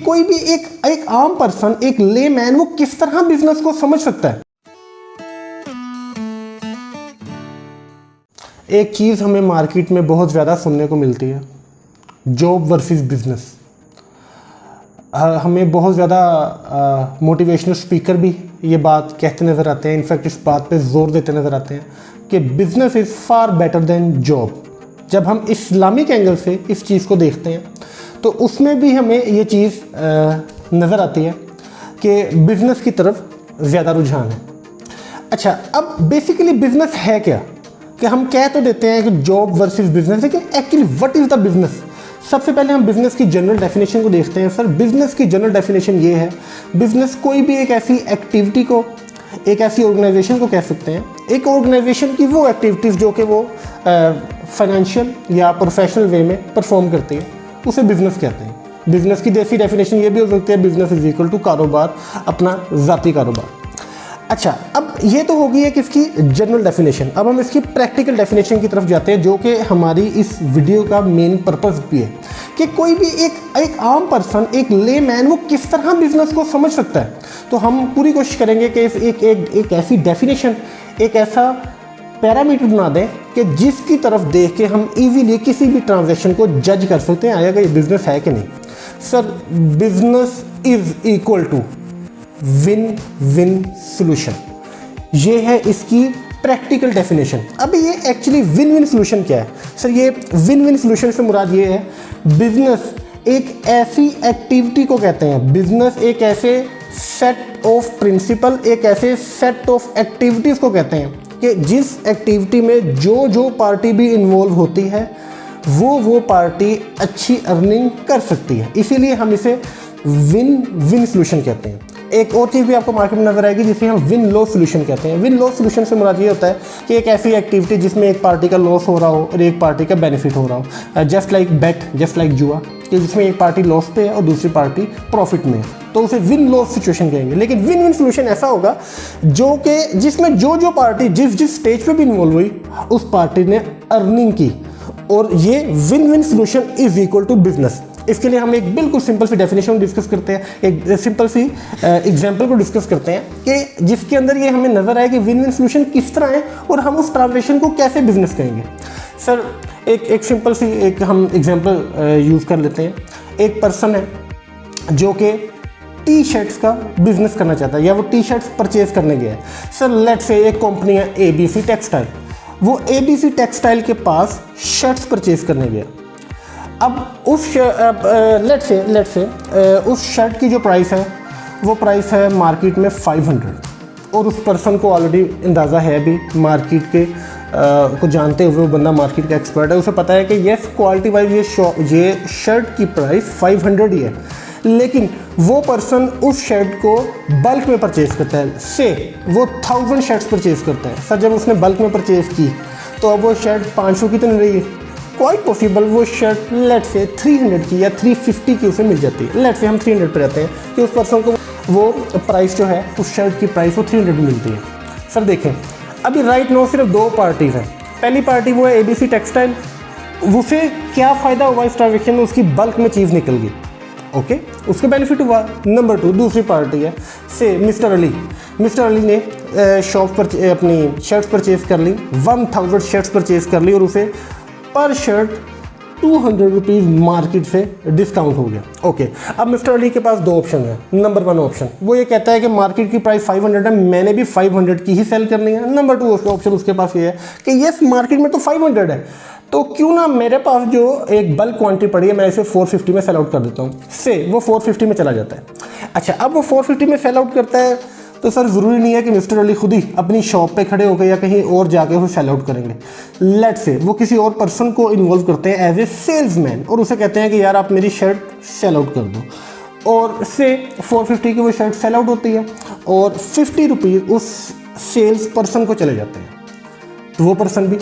कोई भी एक आम पर्सन, एक लेमैन, वो किस तरह बिजनेस को समझ सकता है। एक चीज़ हमें मार्केट में बहुत ज़्यादा सुनने को मिलती है, जॉब वर्सेस बिजनेस। हमें बहुत ज़्यादा मोटिवेशनल स्पीकर भी ये बात कहते नज़र आते हैं, इनफैक्ट इस बात पे जोर देते नज़र आते हैं कि business is far better than job. जब हम इस्लामिक एंगल से इस चीज़ को देखते हैं तो उसमें भी हमें ये चीज़ नज़र आती है कि बिज़नेस की तरफ ज़्यादा रुझान है। अच्छा, अब बेसिकली बिज़नेस है क्या, कि हम कह तो देते हैं कि जॉब वर्सेस बिज़नेस, लेकिन actually what is the business. सबसे पहले हम बिज़नेस की जनरल डेफिनेशन को देखते हैं। सर, बिज़नेस की जनरल डेफिनेशन ये है, बिज़नेस कोई भी एक ऐसी एक्टिविटी को, एक ऐसी ऑर्गेनाइजेशन को कह सकते हैं, एक ऑर्गेनाइजेशन की वो एक्टिविटीज़ जो कि वो फाइनेंशियल या प्रोफेशनल वे में परफॉर्म करती है, उसे बिज़नेस कहते हैं। बिज़नेस की देसी डेफिनेशन ये भी हो सकती है, बिज़नेस इज इक्वल टू कारोबार, अपना ज़ाती कारोबार। अच्छा, अब ये तो होगी एक इसकी जनरल डेफिनेशन। अब हम इसकी प्रैक्टिकल डेफिनेशन की तरफ जाते हैं, जो कि हमारी इस वीडियो का मेन पर्पस भी है, कि कोई भी एक आम पर्सन, एक लेमैन, वो किस तरह बिज़नेस को समझ सकता है। तो हम पूरी कोशिश करेंगे कि एक ऐसी डेफिनेशन, एक ऐसा पैरामीटर बना दें कि जिसकी तरफ देख के हम इजीली किसी भी ट्रांजैक्शन को जज कर सकते हैं, आया कि ये बिज़नेस है कि नहीं। Sir, business is equal to win win solution, ये है इसकी प्रैक्टिकल डेफिनेशन। अब ये एक्चुअली विन विन सोल्यूशन क्या है? सर, ये विन विन सोल्यूशन से मुराद ये है, बिजनेस एक ऐसी एक्टिविटी को कहते हैं, बिजनेस एक ऐसे सेट ऑफ प्रिंसिपल, एक ऐसे सेट ऑफ एक्टिविटीज़ को कहते हैं कि जिस एक्टिविटी में जो पार्टी भी इन्वॉल्व होती है वो पार्टी अच्छी अर्निंग कर सकती है, इसीलिए हम इसे विन विन सोल्यूशन कहते हैं। एक और चीज़ भी आपको मार्केट में नजर आएगी जिसे हम विन लॉस सोल्यूशन कहते हैं। विन लॉस सोल्यूशन से मुराद ये होता है कि एक ऐसी एक्टिविटी जिसमें एक पार्टी का लॉस हो रहा हो और एक पार्टी का बेनिफिट हो रहा हो, जस्ट लाइक बेट, जस्ट लाइक जुआ, कि जिसमें एक पार्टी लॉस पे है और दूसरी पार्टी प्रॉफिट में है, तो उसे विन लॉस सिचुएशन कहेंगे। लेकिन विन विन सोल्यूशन ऐसा होगा जो कि जिसमें जो पार्टी जिस स्टेज पे भी इन्वॉल्व हुई, उस पार्टी ने अर्निंग की, और ये win win solution is equal to business. इसके लिए हम एक बिल्कुल सिंपल सी डेफिनेशन डिस्कस करते हैं, एक सिंपल सी एग्जांपल को डिस्कस करते हैं कि जिसके अंदर ये हमें नज़र आए कि विन विन सोल्यूशन किस तरह है और हम उस ट्रांजैक्शन को कैसे बिजनेस करेंगे। सर, एक सिंपल सी एक हम एग्जांपल यूज़ कर लेते हैं। एक पर्सन है जो कि टी शर्ट्स का बिजनेस करना चाहता है, या वो टी शर्ट्स परचेज करने गया है। सर, लेट्स से एक कंपनी है ABC टेक्सटाइल, वो ABC टेक्सटाइल के पास शर्ट्स परचेज करने गया। अब उस लेट्स से उस शर्ट की जो प्राइस है, वो प्राइस है मार्केट में 500, और उस पर्सन को ऑलरेडी अंदाज़ा है भी, मार्केट के को जानते हुए वो बंदा मार्केट का एक्सपर्ट है, उसे पता है कि येस, क्वालिटी वाइज ये शर्ट की प्राइस 500 ही है। लेकिन वो पर्सन उस शर्ट को बल्क में परचेज़ करता है, से वो 1000 शर्ट्स परचेज़ करता है। सर, जब उसने बल्क में परचेज़ की तो अब वो शर्ट 500 की तो नहीं रही है, क्वाइट पॉसिबल वो शर्ट लेट से 300 की या 350 की उसे मिल जाती है। लेट से हम 300 पे रहते हैं कि उस पर्सन को वो प्राइस जो है, उस शर्ट की प्राइस वो 300 मिलती है। सर देखें, अभी राइट नो सिर्फ दो पार्टीज़ हैं। पहली पार्टी वो है ABC टेक्सटाइल, उसे क्या फ़ायदा हुआ इस ट्रांजेक्शन में, उसकी बल्क में चीज़ निकल गई, ओके, उसके बेनिफिट हुआ। नंबर 2 दूसरी पार्टी है से मिस्टर अली ने शॉप पर अपनी शर्ट्स परचेज़ कर ली, 1000 शर्ट्स परचेज़ कर ली, और उसे पर शर्ट 200 रुपीज़ मार्केट से डिस्काउंट हो गया। ओके, अब मिस्टर अली के पास दो ऑप्शन है। नंबर 1 ऑप्शन वो ये कहता है कि मार्केट की प्राइस 500 है, मैंने भी 500 की ही सेल करनी है। नंबर 2 ऑप्शन उसके पास ये है कि यस, मार्केट में तो 500 है, तो क्यों ना मेरे पास जो एक बल्क क्वांटिटी पड़ी है मैं इसे 450 में सेल आउट कर देता हूँ, से वो 450 में चला जाता है। अच्छा, अब वो 450 में सेल आउट करता है, तो सर ज़रूरी नहीं है कि मिस्टर अली खुद ही अपनी शॉप पे खड़े होकर या कहीं और जाके उसे सेल आउट करेंगे। लेट से वो किसी और पर्सन को इन्वॉल्व करते हैं एज ए सेल्समैन, और उसे कहते हैं कि यार आप मेरी शर्ट सेल आउट कर दो, और से 450 की वो शर्ट सेल आउट होती है, और 50 रुपीज़ उस सेल्स पर्सन को चले जाते हैं। तो वो पर्सन भी,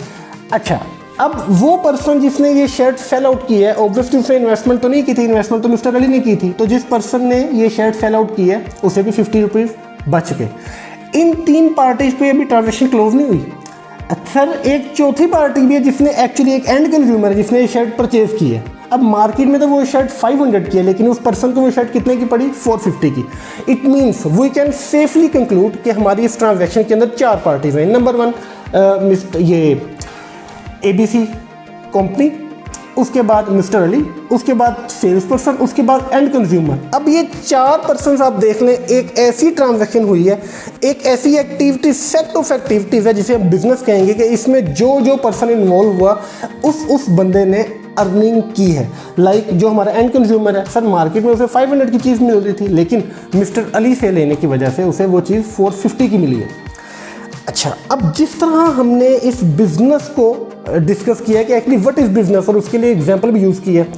अच्छा, अब वो पर्सन जिसने ये शर्ट सेल आउट की है, ऑब्वियसली उसने इन्वेस्टमेंट तो नहीं की थी, इन्वेस्टमेंट तो मिस्टर अली ने की थी, तो जिस पर्सन ने ये शर्ट सेल आउट की है उसे भी 50 रुपीज़ बच गए। इन 3 पार्टीज पे अभी ट्रांजेक्शन क्लोज नहीं हुई। सर, एक चौथी पार्टी भी है जिसने एक्चुअली एक एंड कंज्यूमर है, जिसने ये शर्ट परचेज की है। अब मार्केट में तो वो शर्ट 500 की है, लेकिन उस पर्सन को वो शर्ट कितने की पड़ी, 450 की। It means we can safely conclude कि हमारी इस ट्रांजैक्शन के अंदर 4 पार्टीज हैं। नंबर 1 ये ABC कंपनी, उसके बाद मिस्टर अली, उसके बाद सेल्स पर्सन, उसके बाद एंड कंज्यूमर। अब ये 4 पर्सन आप देख लें, एक ऐसी ट्रांजैक्शन हुई है, एक ऐसी एक्टिविटी, सेट ऑफ एक्टिविटीज़ है जिसे हम बिजनेस कहेंगे कि इसमें जो पर्सन इन्वॉल्व हुआ उस बंदे ने अर्निंग की है। लाइक जो हमारा एंड कंज्यूमर है, सर मार्केट में उसे 500 की चीज़ मिल रही थी, लेकिन मिस्टर अली से लेने की वजह से उसे वो चीज़ 450 की मिली है। अच्छा, अब जिस तरह हमने इस बिज़नेस को डिस्कस किया है कि एक्चुअली व्हाट इज़ बिज़नेस, और उसके लिए एग्जांपल भी यूज़ किया है,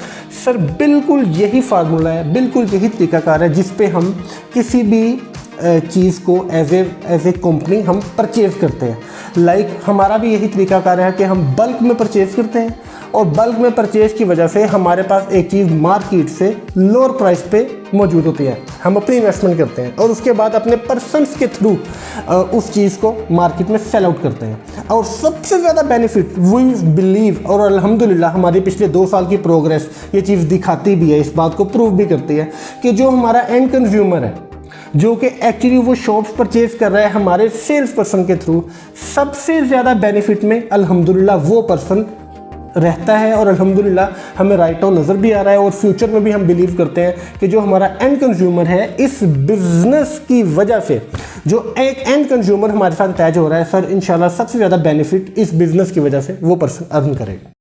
सर बिल्कुल यही फार्मूला है, बिल्कुल यही तरीकाकार है जिस पे हम किसी भी चीज़ को एज ए कंपनी हम परचेज़ करते हैं। लाइक हमारा भी यही तरीकाकार है कि हम बल्क में परचेज़ करते हैं, और बल्क में परचेज़ की वजह से हमारे पास एक चीज़ मार्केट से लोअर प्राइस पे मौजूद होती है, हम अपनी इन्वेस्टमेंट करते हैं और उसके बाद अपने पर्सनस के थ्रू उस चीज़ को मार्केट में सेल आउट करते हैं। और सबसे ज़्यादा बेनिफिट वी बिलीव, और अल्हम्दुलिल्लाह हमारी पिछले 2 साल की प्रोग्रेस ये चीज़ दिखाती भी है, इस बात को प्रूव भी करती है कि जो हमारा एंड कंज्यूमर है, जो कि एक्चुअली वो शॉप्स परचेज कर रहा है हमारे सेल्स पर्सन के थ्रू, सबसे ज़्यादा बेनिफिट में अल्हम्दुलिल्लाह वो पर्सन रहता है। और अल्हम्दुलिल्लाह हमें राइट नाउ नज़र भी आ रहा है, और फ्यूचर में भी हम बिलीव करते हैं कि जो हमारा एंड कंज्यूमर है, इस बिज़नेस की वजह से जो एक एंड कंज्यूमर हमारे साथ अटैच हो रहा है, सर इंशाल्लाह सबसे ज़्यादा बेनिफिट इस बिज़नेस की वजह से वो पर्सन अर्न करेगा।